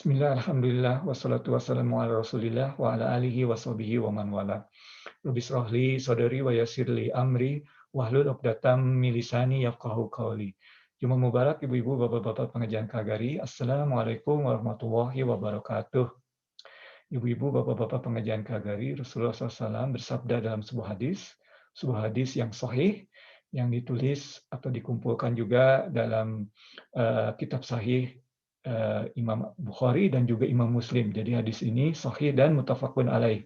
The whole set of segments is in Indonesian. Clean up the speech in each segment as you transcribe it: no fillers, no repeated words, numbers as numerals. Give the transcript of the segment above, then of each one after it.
Bismillah, alhamdulillah, wassalatu wassalamu ala rasulillah, wa ala alihi wa sahbihi wa man wala. Rabbi shrah li sadri wa yassir li amri, wahlul 'uqdatam min lisani yafqahu qawli. Jumat Mubarak Ibu-ibu, Bapak-bapak pengajian Kagari. Assalamualaikum warahmatullahi wabarakatuh. Ibu-ibu, Bapak-bapak pengajian Kagari, Rasulullah SAW bersabda dalam sebuah hadis yang sahih, yang ditulis atau dikumpulkan juga dalam kitab sahih Imam Bukhari dan juga Imam Muslim. Jadi hadis ini sahih dan muttafaqun alaih,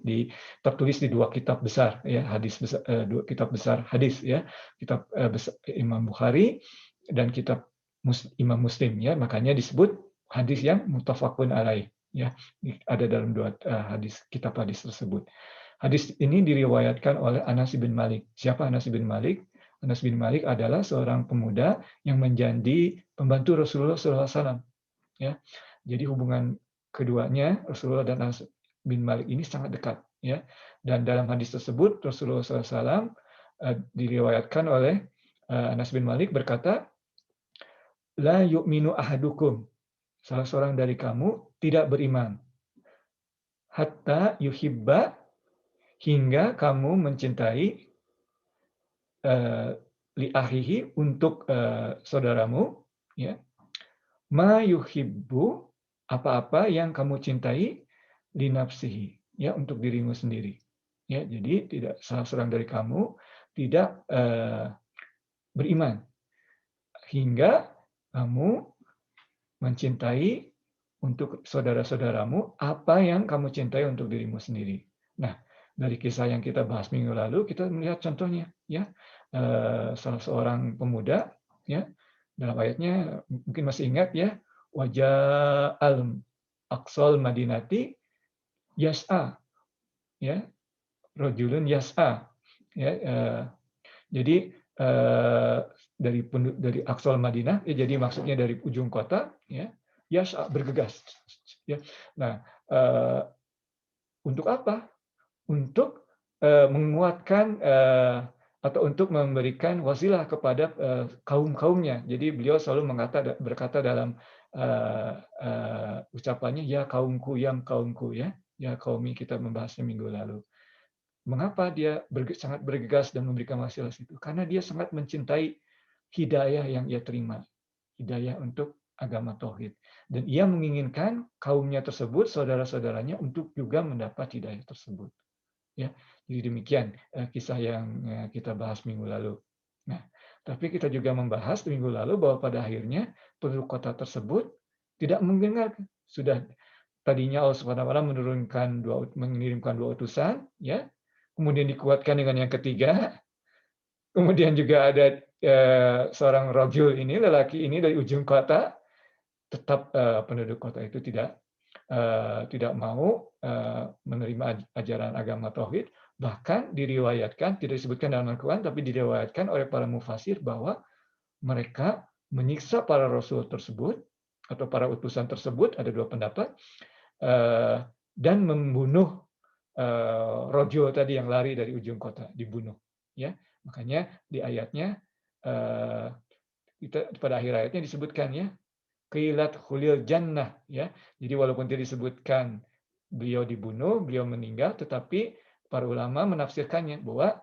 tertulis di dua kitab besar ya, dua kitab besar hadis ya, kitab Imam Bukhari dan kitab Imam Muslim ya, makanya disebut hadis yang muttafaqun alaih ya, ada dalam dua kitab hadis tersebut. Hadis ini diriwayatkan oleh Anas bin Malik. Siapa Anas bin Malik? Anas bin Malik adalah seorang pemuda yang menjadi pembantu Rasulullah SAW. Ya, jadi hubungan keduanya Rasulullah dan Anas bin Malik ini sangat dekat. Ya, dan dalam hadis tersebut Rasulullah SAW diriwayatkan oleh Anas bin Malik berkata, la yu'minu ahadukum, salah seorang dari kamu tidak beriman, hatta yuhibba, hingga kamu mencintai li akhihi, untuk saudaramu, ya, ma yuhibbu, apa-apa yang kamu cintai, li nafsihi, ya, untuk dirimu sendiri. Ya, jadi tidak salah seorang dari kamu tidak beriman hingga kamu mencintai untuk saudara-saudaramu apa yang kamu cintai untuk dirimu sendiri. Nah, dari kisah yang kita bahas minggu lalu, kita melihat contohnya, ya, salah seorang pemuda, ya, dalam ayatnya mungkin masih ingat ya, wajah al aqsal madinati yas'a, ya, rojulun yas'a, ya, jadi dari aqsal Madinah, ya, jadi maksudnya dari ujung kota, ya, yas'a, bergegas, ya. Nah, untuk apa? Untuk menguatkan atau untuk memberikan wasilah kepada kaum-kaumnya. Jadi beliau selalu berkata dalam ucapannya, ya kaumku, yang kaumku, ya, ya kaumi, kita membahasnya minggu lalu. Mengapa dia sangat bergegas dan memberikan wasilah itu? Karena dia sangat mencintai hidayah yang ia terima, hidayah untuk agama tauhid, dan ia menginginkan kaumnya tersebut, saudara-saudaranya, untuk juga mendapat hidayah tersebut. Ya, jadi demikian kisah yang kita bahas minggu lalu. Nah, tapi kita juga membahas minggu lalu bahwa pada akhirnya penduduk kota tersebut tidak mendengar. Sudah tadinya Allah Subhanahu wa taala mengirimkan dua utusan, ya. Kemudian dikuatkan dengan yang ketiga. Kemudian juga ada seorang rajul ini, lelaki ini dari ujung kota, tetap penduduk kota itu tidak mau menerima ajaran agama tauhid. Bahkan diriwayatkan, tidak disebutkan dalam Al-Quran, tapi diriwayatkan oleh para mufasir bahwa mereka menyiksa para rasul tersebut atau para utusan tersebut, ada dua pendapat, dan membunuh rojul tadi yang lari dari ujung kota, dibunuh. Ya, makanya di ayatnya, pada akhir ayatnya disebutkan, ya, qilat khulil jannah, ya. Jadi walaupun tidak disebutkan beliau dibunuh, beliau meninggal, tetapi para ulama menafsirkannya bahwa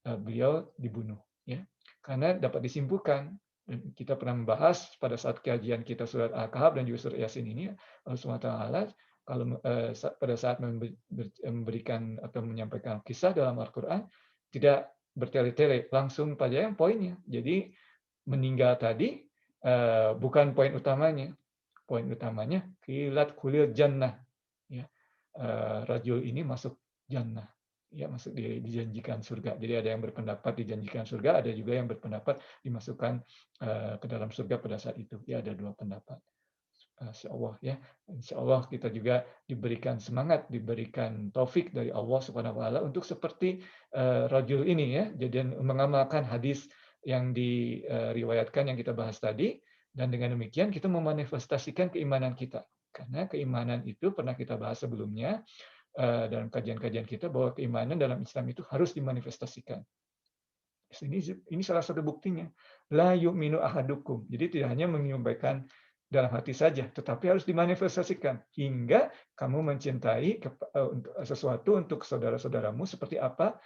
beliau dibunuh, ya. Karena dapat disimpulkan, dan kita pernah membahas pada saat kajian kita surat Al-Kahf dan juga surat Yasin ini, Allah SWT kalau pada saat memberikan atau menyampaikan kisah dalam Al-Quran, tidak bertele-tele, langsung pada yang poinnya. Jadi meninggal tadi bukan poin utamanya. Poin utamanya qilat khulil jannah, ya. Rajul ini masuk jannah, ya, masuk dijanjikan surga. Jadi ada yang berpendapat dijanjikan surga, ada juga yang berpendapat dimasukkan ke dalam surga pada saat itu. Ya, ada dua pendapat. Insyaallah, ya. Insyaallah kita juga diberikan semangat, diberikan taufik dari Allah Subhanahu wa taala untuk seperti rajul ini, ya. Jadi mengamalkan hadis yang diriwayatkan yang kita bahas tadi, dan dengan demikian kita memanifestasikan keimanan kita. Karena keimanan itu pernah kita bahas sebelumnya dalam kajian-kajian kita, bahwa keimanan dalam Islam itu harus dimanifestasikan. Ini salah satu buktinya. La yu'minu ahadukum. Jadi tidak hanya menyampaikan dalam hati saja, tetapi harus dimanifestasikan hingga kamu mencintai untuk sesuatu untuk saudara-saudaramu seperti apa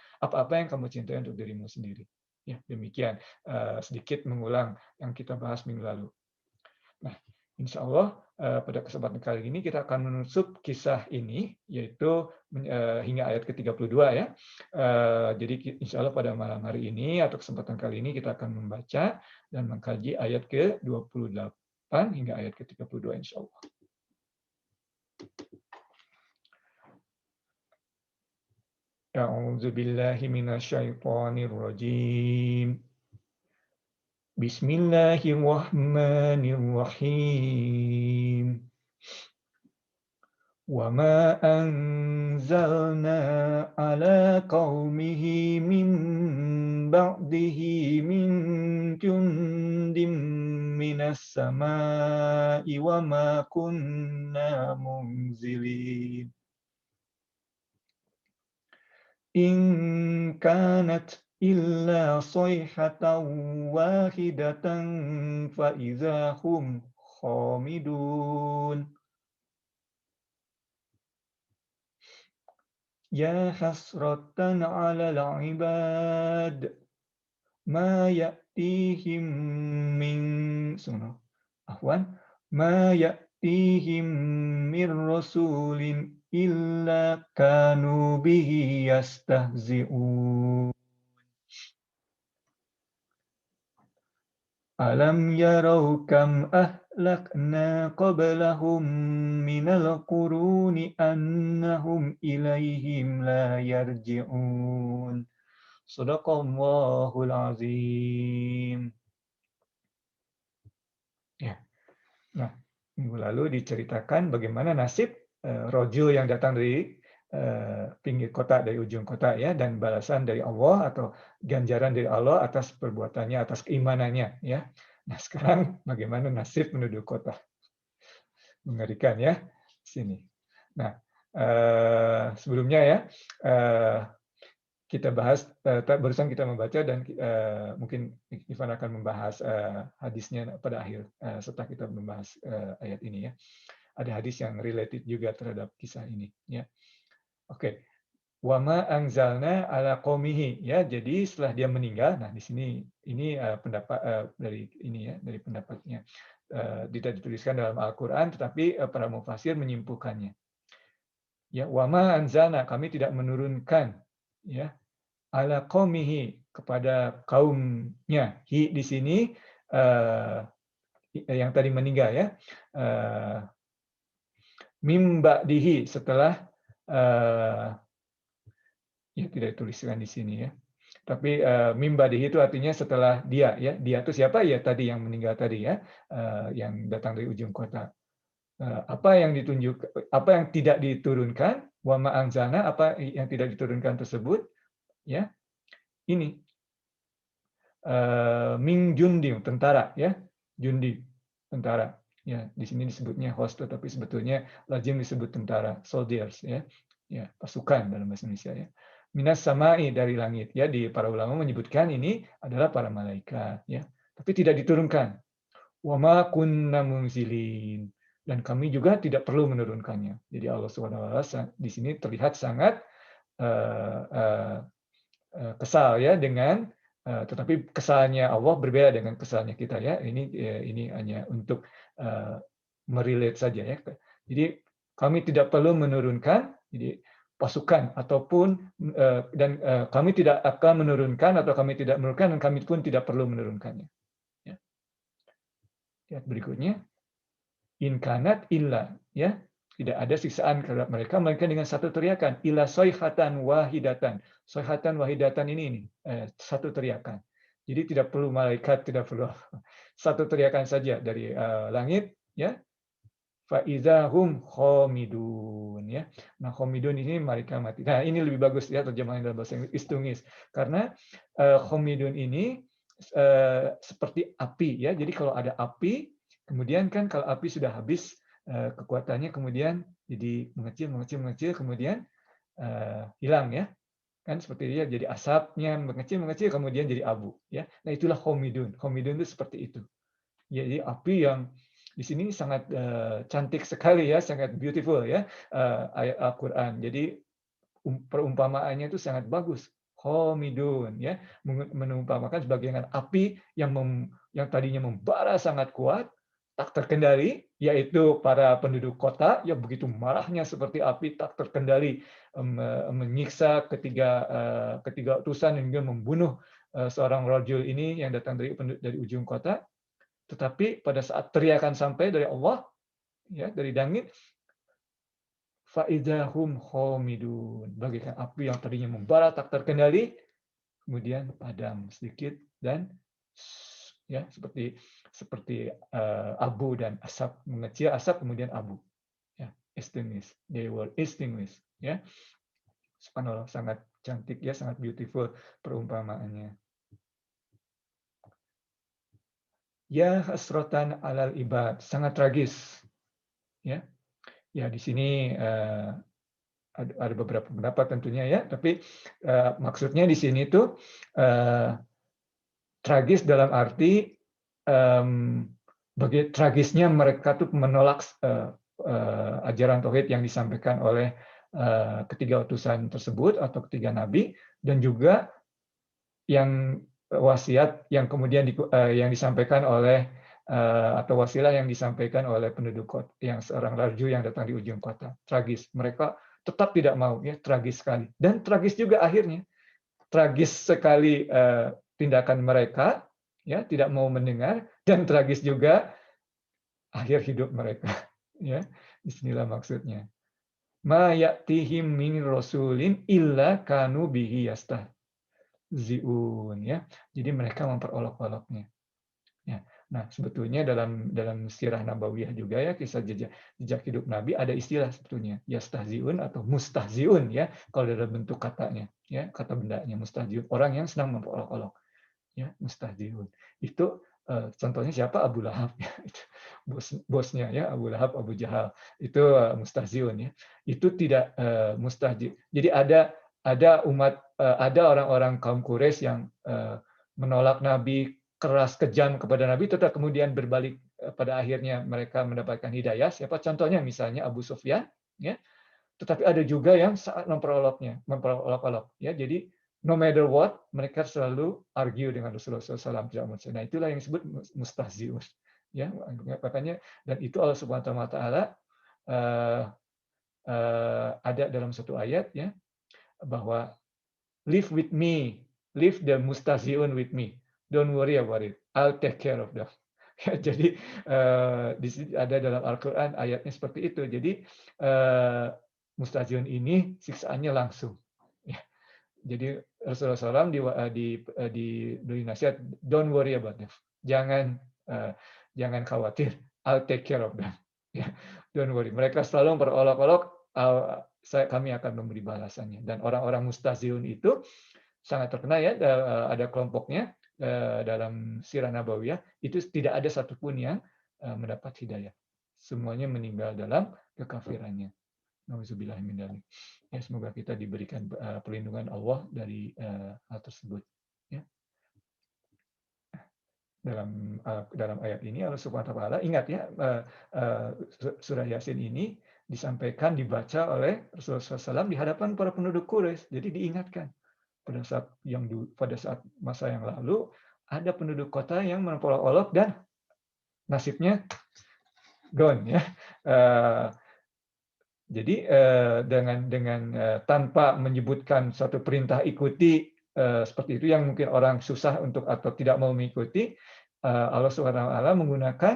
yang kamu cintai untuk dirimu sendiri. Ya, demikian sedikit mengulang yang kita bahas minggu lalu. Nah, insya Allah pada kesempatan kali ini kita akan menutup kisah ini, yaitu hingga ayat ke-32 ya. Jadi insya Allah pada malam hari ini atau kesempatan kali ini kita akan membaca dan mengkaji ayat ke-28 hingga ayat ke-32 insya Allah. A'udzu billahi minasyaitonir rajim. Bismillahirrahmanirrahim. وَمَا أَنزَلْنَا عَلَى قَوْمِهِ مِنْ بَعْدِهِ مِنْ جُنْدٍ مِنَ السَّمَاءِ وَمَا كُنَّا مُنْزِلِينَ إِنْ كَانَتْ إِلَّا صَيْحَةً وَاحِدَةً فَإِذَا هُمْ خَامِدُونَ يا حسرة على العباد ما يأتيهم من ما يأتيهم من رسول إلا كانوا به يستهزئون ألم يروا كم أهلكنا قبلهم من القرون أنهم إليهم لا يرجعون صدق الله العظيم. Ya. Nah, minggu lalu diceritakan bagaimana nasib rojo yang datang dari pinggir kota, dari ujung kota ya, dan balasan dari Allah atau ganjaran dari Allah atas perbuatannya, atas keimanannya ya. Nah, sekarang bagaimana nasib penduduk kota? Mengerikan ya, sini. Nah, sebelumnya ya kita bahas, barusan kita membaca dan mungkin Ivan akan membahas hadisnya pada akhir setelah kita membahas ayat ini ya. Ada hadis yang related juga terhadap kisah ini ya. Oke. Wama anzalna ala qaumihi ya. Jadi setelah dia meninggal, nah di sini ini pendapat dari ini ya, dari pendapatnya. Tidak dituliskan dalam Al-Qur'an tetapi para mufasir menyimpulkannya. Ya, wama anzalna, kami tidak menurunkan ya ala qaumihi, kepada kaumnya. Hi di sini yang tadi meninggal ya. Mim ba'dihi, setelah ya tidak dituliskan di sini ya. Tapi mim ba'dihi itu artinya setelah dia ya. Dia itu siapa ya tadi yang meninggal tadi ya, yang datang dari ujung kota. Apa yang ditunjuk, apa yang tidak diturunkan, wa ma anzalna, apa yang tidak diturunkan tersebut ya. Ini Ming Jundi, tentara ya, Jundi, tentara ya. Di sini disebutnya host tetapi sebetulnya lazim disebut tentara, soldiers ya, ya pasukan dalam bahasa Indonesia ya. Minas samai, dari langit ya. Di para ulama menyebutkan ini adalah para malaikat ya, tapi tidak diturunkan. Wa ma kunna munzilin, dan kami juga tidak perlu menurunkannya. Jadi Allah SWT di sini terlihat sangat kesal ya dengan, tetapi kesalnya Allah berbeda dengan kesalnya kita ya. Ini hanya untuk merelate saja ya. Jadi kami tidak perlu menurunkan jadi pasukan ataupun dan kami tidak akan menurunkan atau kami tidak menurunkan dan kami pun tidak perlu menurunkannya. Ya. Lihat berikutnya, in kanat illa ya. Tidak ada siksaan terhadap mereka, melainkan dengan satu teriakan, illa soihatan wahidatan. Soihatan wahidatan ini satu teriakan. Jadi tidak perlu malaikat, tidak perlu satu teriakan saja dari langit, ya. Faizahum khomidun, ya. Nah, khomidun ini mereka mati. Nah, ini lebih bagus ya terjemahan dalam bahasa Inggris, istungis. Karena khomidun ini seperti api, ya. Jadi kalau ada api, kemudian kan kalau api sudah habis kekuatannya, kemudian jadi mengecil, kemudian hilang ya, kan seperti dia jadi asapnya mengecil, kemudian jadi abu ya. Nah itulah khomidun. Khomidun itu seperti itu. Jadi api yang Di sini sangat cantik sekali ya, sangat beautiful ya ayat Al-Qur'an. Jadi perumpamaannya itu sangat bagus. Homidun ya, menumpamakan sebagaimana api yang tadinya membara sangat kuat, tak terkendali, yaitu para penduduk kota yang begitu marahnya seperti api tak terkendali, menyiksa ketiga utusan hingga membunuh seorang rajul ini yang datang dari ujung kota. Tetapi pada saat teriakan sampai dari Allah, ya dari langit, faidahum homidun, bagaikan api yang tadinya membara tak terkendali, kemudian padam sedikit dan ya seperti abu dan asap, mengecil asap kemudian abu, ya extinguished, they were extinguished, ya. Subhanallah, sangat cantik ya, sangat beautiful perumpamaannya. Ya hasrotan alal ibad, sangat tragis, ya. Ya di sini ada beberapa pendapat tentunya ya, tapi maksudnya di sini tuh tragis dalam arti bagi tragisnya mereka tuh menolak ajaran tauhid yang disampaikan oleh ketiga utusan tersebut atau ketiga nabi, dan juga yang wasiat yang kemudian yang disampaikan oleh atau wasilah yang disampaikan oleh penduduk kota, yang seorang raju yang datang di ujung kota. Tragis, mereka tetap tidak mau, ya tragis sekali. Dan tragis juga akhirnya, tragis sekali tindakan mereka, ya tidak mau mendengar, dan tragis juga akhir hidup mereka. Ya, disinilah maksudnya. Ma ya'tihim min rasulin illa kanu bihi yastahzi'un, ya. Jadi mereka memperolok-oloknya. Ya. Nah, sebetulnya dalam sirah nabawiyah juga ya, kisah jejak hidup Nabi ada istilah sebetulnya yastahziun atau mustahziun ya, kalau dalam bentuk katanya, ya, kata bendanya mustahziun, orang yang sedang memperolok-olok. Ya, mustahziun. Itu contohnya siapa? Abu Lahab ya. Itu bosnya ya, Abu Lahab, Abu Jahal. Itu mustahziun ya. Itu tidak mustahzi. Jadi ada ada orang-orang kaum Quraisy yang menolak Nabi, keras kejam kepada Nabi, tetap kemudian berbalik pada akhirnya mereka mendapatkan hidayah. Siapa contohnya? Misalnya Abu Sufyan, ya. Tetapi ada juga yang saat memperolok-olok, ya. Jadi no matter what, mereka selalu argue dengan Rasulullah SAW. Nah, itulah yang disebut mustahziun, ya. Makanya, dan itu Allah Subhanahu Wa Taala ada dalam satu ayat, ya, bahwa live with me, live the mustahziun with me. Don't worry about it. I'll take care of them. Ya, jadi di sini ada dalam Al-Qur'an ayatnya seperti itu. Jadi mustahziun ini siksaannya langsung. Ya. Jadi Rasulullah SAW diberi nasihat, don't worry about them. Jangan khawatir. I'll take care of them. Ya. Don't worry. Mereka selalu berolok-olok, kami akan memberi balasannya. Dan orang-orang mustahziun itu sangat terkenal ya, ada kelompoknya dalam sirah nabawiyah, itu tidak ada satupun yang mendapat hidayah. Semuanya meninggal dalam kekafirannya. Nauzubillah min dzalik. Ya, semoga kita diberikan perlindungan Allah dari hal tersebut. Ya. Dalam ayat ini Allah Subhanahu wa taala, ingat ya, surah Yasin ini disampaikan, dibaca oleh Rasulullah SAW di hadapan para penduduk Quraisy. Jadi diingatkan pada saat masa yang lalu ada penduduk kota yang memperolok-olok dan nasibnya gone ya. Jadi dengan tanpa menyebutkan suatu perintah ikuti seperti itu yang mungkin orang susah untuk atau tidak mau mengikuti, Allah Subhanahu wa taala menggunakan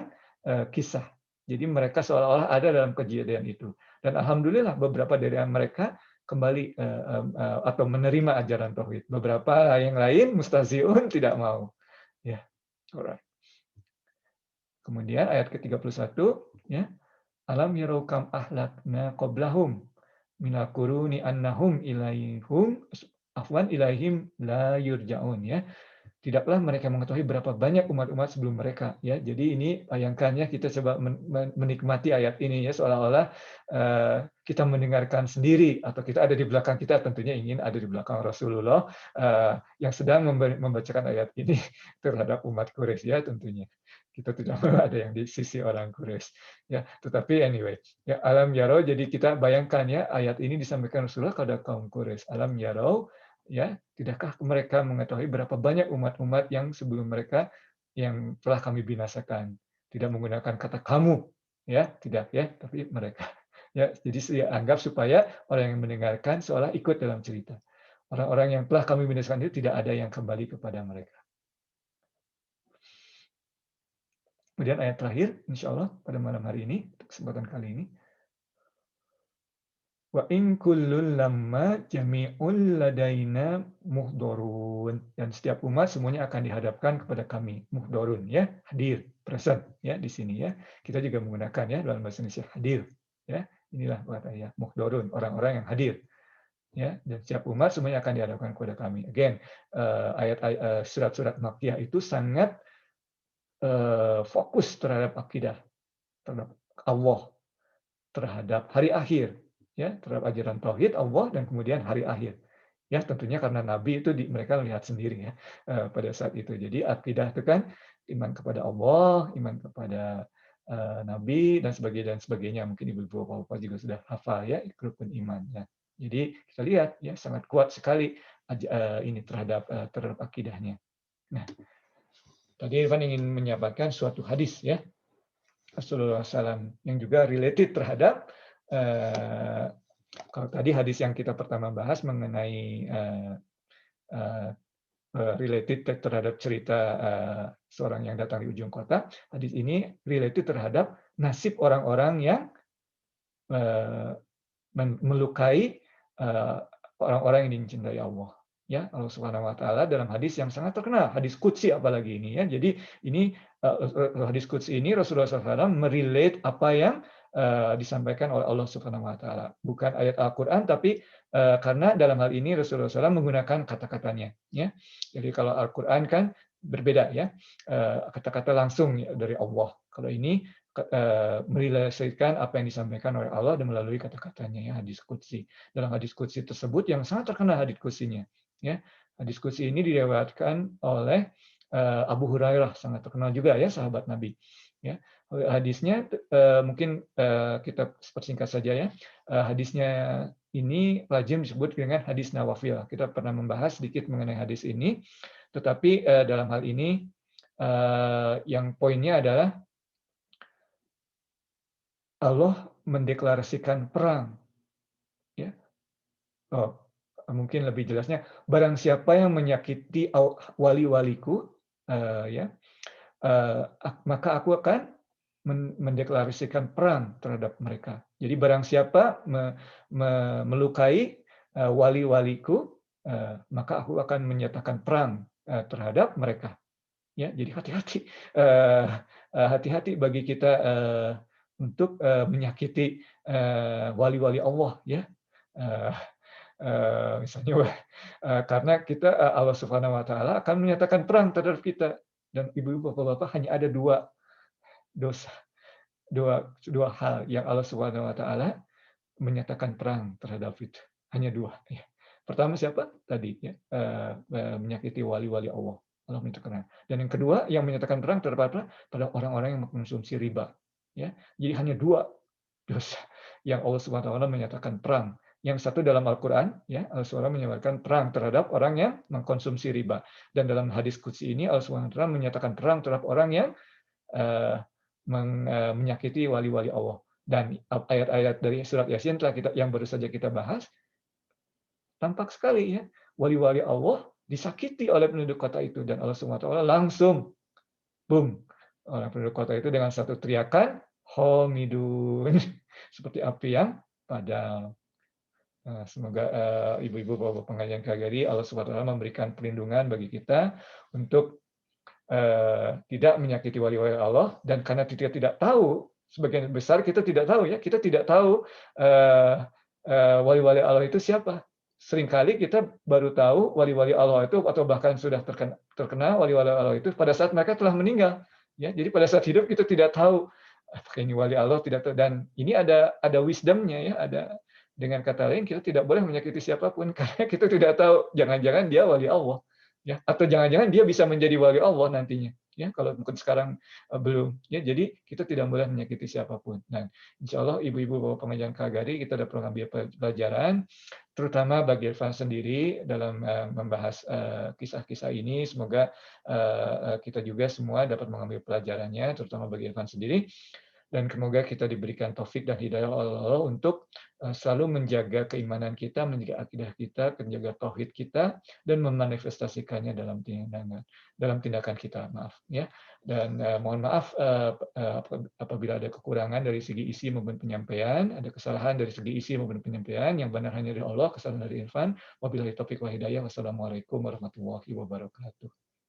kisah. Jadi mereka seolah-olah ada dalam kejadian itu. Dan alhamdulillah beberapa dari mereka kembali atau menerima ajaran tauhid. Beberapa yang lain mustahziun tidak mau. Ya. Alright. Kemudian ayat ke-31 ya. Alam yarau kam ahlakna qablahum minal quruni annahum ilaihim la yurja'un ya. Tidaklah mereka mengetahui berapa banyak umat-umat sebelum mereka ya. Jadi ini bayangkan ya, kita coba menikmati ayat ini ya, seolah-olah kita mendengarkan sendiri atau kita ada di belakang, kita tentunya ingin ada di belakang Rasulullah yang sedang membacakan ayat ini terhadap umat Quraisy ya tentunya. Kita tidak mau ada yang di sisi orang Quraisy. Ya, tetapi anyway, ya alam yarau, jadi kita bayangkan ya ayat ini disampaikan Rasulullah kepada kaum Quraisy. Alam yarau, ya, tidakkah mereka mengetahui berapa banyak umat-umat yang sebelum mereka yang telah kami binasakan. Tidak menggunakan kata kamu, ya, tidak ya, tapi mereka. Ya, jadi saya anggap supaya orang yang mendengarkan seolah ikut dalam cerita. Orang-orang yang telah kami binasakan itu tidak ada yang kembali kepada mereka. Kemudian ayat terakhir, insya Allah pada malam hari ini, kesempatan kali ini. Wa in kullun lamma jami'un ladaina muhdorun. Dan setiap umat semuanya akan dihadapkan kepada kami. Muhdorun, ya, hadir, present, ya, di sini ya. Kita juga menggunakan ya dalam bahasa Indonesia hadir, ya. Inilah katanya muhdorun, orang-orang yang hadir. Ya, dan setiap umat semuanya akan dihadapkan kepada kami. Again, ayat-ayat surat-surat Makkiyah itu sangat fokus terhadap akidah, terhadap Allah, terhadap hari akhir, ya, terhadap ajaran tauhid Allah dan kemudian hari akhir. Ya, tentunya karena nabi itu mereka lihat sendiri ya pada saat itu. Jadi akidah itu kan iman kepada Allah, iman kepada nabi dan sebagainya. Mungkin ibu-ibu bapak juga sudah hafal ya rukun iman ya. Jadi kita lihat ya sangat kuat sekali ini terhadap akidahnya. Nah, tadi Irfan ingin menyampaikan suatu hadis ya Rasulullah SAW yang juga related terhadap kalau tadi hadis yang kita pertama bahas mengenai related terhadap cerita seorang yang datang di ujung kota, hadis ini related terhadap nasib orang-orang yang melukai orang-orang yang dicintai Allah. Ya, Allah Subhanahu wa taala dalam hadis yang sangat terkenal, hadis qudsi apalagi ini ya. Jadi ini hadis qudsi ini Rasulullah SAW merelate apa yang disampaikan oleh Allah Subhanahu wa taala. Bukan ayat Al-Qur'an tapi karena dalam hal ini Rasulullah SAW menggunakan kata-katanya ya. Jadi kalau Al-Qur'an kan berbeda ya. Kata-kata langsung dari Allah. Kalau ini merealisasikan apa yang disampaikan oleh Allah dan melalui kata-katanya ya hadis qudsi. Dalam hadis qudsi tersebut yang sangat terkenal hadis qudsinya ya. Hadis qudsi ini diriwayatkan oleh Abu Hurairah, sangat terkenal juga ya sahabat Nabi ya. Hadisnya mungkin kita persingkat saja ya. Hadisnya ini lazim disebut dengan hadis nawafil. Kita pernah membahas sedikit mengenai hadis ini, tetapi dalam hal ini yang poinnya adalah Allah mendeklarasikan perang. Ya. Oh, mungkin lebih jelasnya, barang siapa yang menyakiti wali-waliku, ya, maka aku akan mendeklarasikan perang terhadap mereka. Jadi barang siapa melukai wali-waliku, maka aku akan menyatakan perang terhadap mereka. Ya, jadi hati-hati, hati-hati bagi kita untuk menyakiti wali-wali Allah, ya. Misalnya karena kita Allah Subhanahu Wa Taala akan menyatakan perang terhadap kita dan ibu-ibu bapak-bapak hanya ada dua dosa, dua hal yang Allah Subhanahu Wa Taala menyatakan perang terhadap itu, hanya dua. Ya. Pertama siapa? Tadi ya menyakiti wali-wali Allah. Allah menyatakan. Dan yang kedua yang menyatakan perang terhadap apa? Pada orang-orang yang mengkonsumsi riba. Ya, jadi hanya dua dosa yang Allah Subhanahu Wa Taala menyatakan perang. Yang satu dalam Al-Quran, ya, Allah SWT menyatakan perang terhadap orang yang mengkonsumsi riba. Dan dalam hadis qudsi ini Allah SWT menyatakan perang terhadap orang yang menyakiti wali-wali Allah. Dan ayat-ayat dari surat Yasin yang baru saja kita bahas, tampak sekali ya, wali-wali Allah disakiti oleh penduduk kota itu. Dan Allah SWT langsung, boom, orang penduduk kota itu dengan satu teriakan, homidun, seperti api yang padam. Semoga ibu-ibu bapak pengajian KGRI Allah SWT memberikan perlindungan bagi kita untuk tidak menyakiti wali-wali Allah, dan karena kita tidak tahu, sebagian besar kita tidak tahu ya, kita tidak tahu wali-wali Allah itu siapa. Seringkali kita baru tahu wali-wali Allah itu atau bahkan sudah terkenal wali-wali Allah itu pada saat mereka telah meninggal. Ya, jadi pada saat hidup kita tidak tahu apakah ini wali Allah, tidak tahu. Dan ini ada wisdomnya ya, ada. Dengan kata lain, kita tidak boleh menyakiti siapapun karena kita tidak tahu, jangan-jangan dia wali Allah, ya, atau jangan-jangan dia bisa menjadi wali Allah nantinya, ya kalau mungkin sekarang belum ya, jadi kita tidak boleh menyakiti siapapun. Nah, insya Allah ibu-ibu bapak pengajian KGRI kita dapat mengambil pelajaran, terutama bagi Irfan sendiri dalam membahas kisah-kisah ini. Semoga kita juga semua dapat mengambil pelajarannya, terutama bagi Irfan sendiri. Dan semoga kita diberikan taufik dan hidayah oleh Allah untuk selalu menjaga keimanan kita, menjaga akidah kita, menjaga tauhid kita, dan memanifestasikannya dalam tindakan kita. Maaf ya. Dan mohon maaf apabila ada kekurangan dari segi isi maupun penyampaian, ada kesalahan dari segi isi maupun penyampaian, yang benar hanya dari Allah, kesalahan dari Irfan. Wabillahi taufiq wal hidayah. Wassalamualaikum warahmatullahi wabarakatuh.